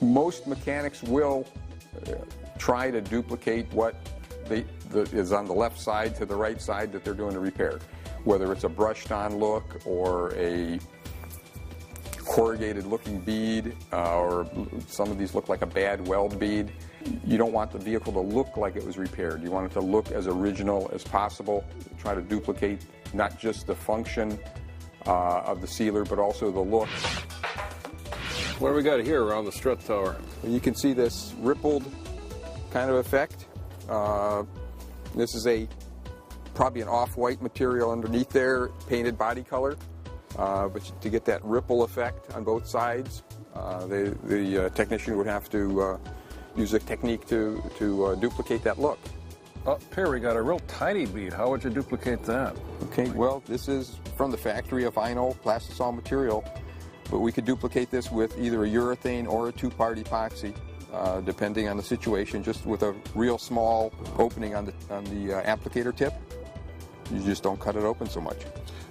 Most mechanics will try to duplicate what is on the left side to the right side that they're doing the repair. Whether it's a brushed on look or a corrugated looking bead, or some of these look like a bad weld bead. You don't want the vehicle to look like it was repaired. You want it to look as original as possible. Try to duplicate not just the function of the sealer, but also the look. What do we got here around the strut tower? You can see this rippled kind of effect. This is probably an off-white material underneath there, painted body color. But to get that ripple effect on both sides, the technician would have to use a technique to duplicate that look. Up here we got a real tiny bead. How would you duplicate that? Okay, well, this is from the factory, a vinyl plastisol material, but we could duplicate this with either a urethane or a two-part epoxy, depending on the situation, just with a real small opening on the applicator tip. You just don't cut it open so much.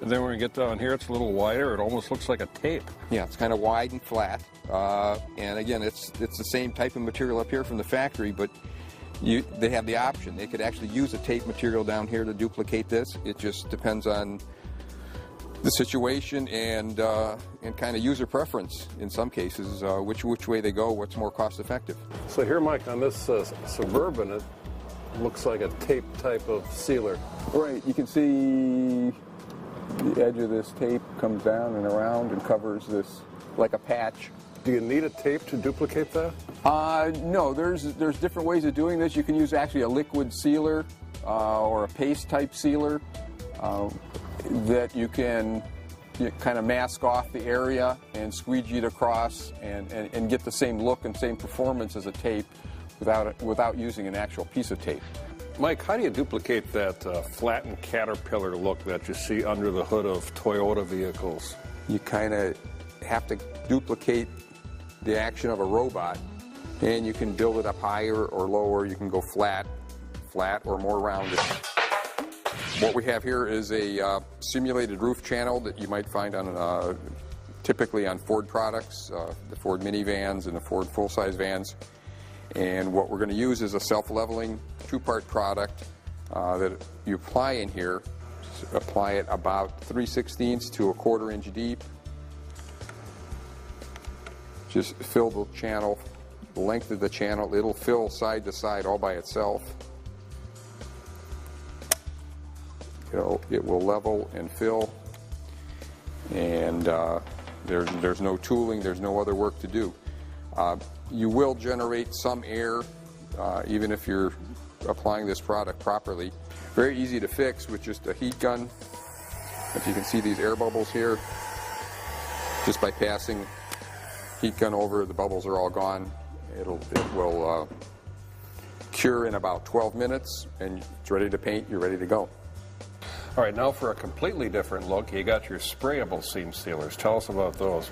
And then when we get down here, it's a little wider. It almost looks like a tape. Yeah, it's kind of wide and flat. And again, it's the same type of material up here from the factory, but they have the option. They could actually use a tape material down here to duplicate this. It just depends on the situation and kind of user preference in some cases, which way they go, what's more cost effective. So here, Mike, on this Suburban, it looks like a tape type of sealer. Right, you can see the edge of this tape comes down and around and covers this like a patch. Do you need a tape to duplicate that? No, there's different ways of doing this. You can use actually a liquid sealer or a paste type sealer that you can kind of mask off the area and squeegee it across and get the same look and same performance as a tape without using an actual piece of tape. Mike, how do you duplicate that flattened caterpillar look that you see under the hood of Toyota vehicles? You kind of have to duplicate the action of a robot, and you can build it up higher or lower. You can go flat or more rounded. What we have here is a simulated roof channel that you might find on typically on Ford products, the Ford minivans and the Ford full-size vans. And what we're going to use is a self-leveling two-part product that you apply in here. Just apply it about 3/16 to a 1/4 inch deep. Just fill the channel, the length of the channel. It'll fill side to side all by itself. It will level and fill, and there's no tooling, there's no other work to do. You will generate some air even if you're applying this product properly. Very easy to fix with just a heat gun. If you can see these air bubbles here, just by passing heat gun over, the bubbles are all gone. It will cure in about 12 minutes, and it's ready to paint. You're ready to go. All right, now for a completely different look, you got your sprayable seam sealers. Tell us about those.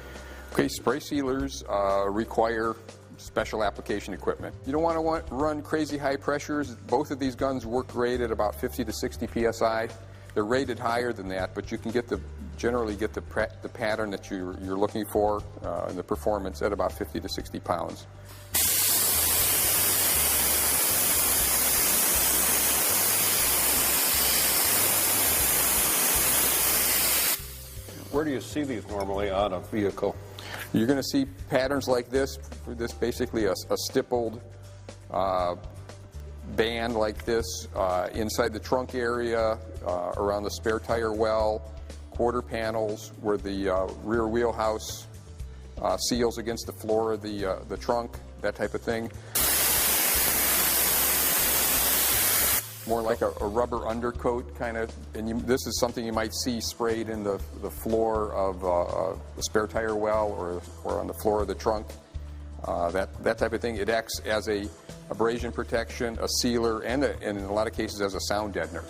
Okay, spray sealers require special application equipment. You don't want to run crazy high pressures. Both of these guns work great at about 50 to 60 psi. They're rated higher than that, but you can generally get the pattern that you're looking for and the performance at about 50 to 60 pounds. Where do you see these normally on a vehicle? You're going to see patterns like this. This basically a stippled band like this inside the trunk area, around the spare tire well, quarter panels where the rear wheelhouse seals against the floor of the trunk, that type of thing. More like a rubber undercoat kind of, and this is something you might see sprayed in the floor of the spare tire well or on the floor of the trunk, that type of thing. It acts as a abrasion protection, a sealer, and in a lot of cases as a sound deadener.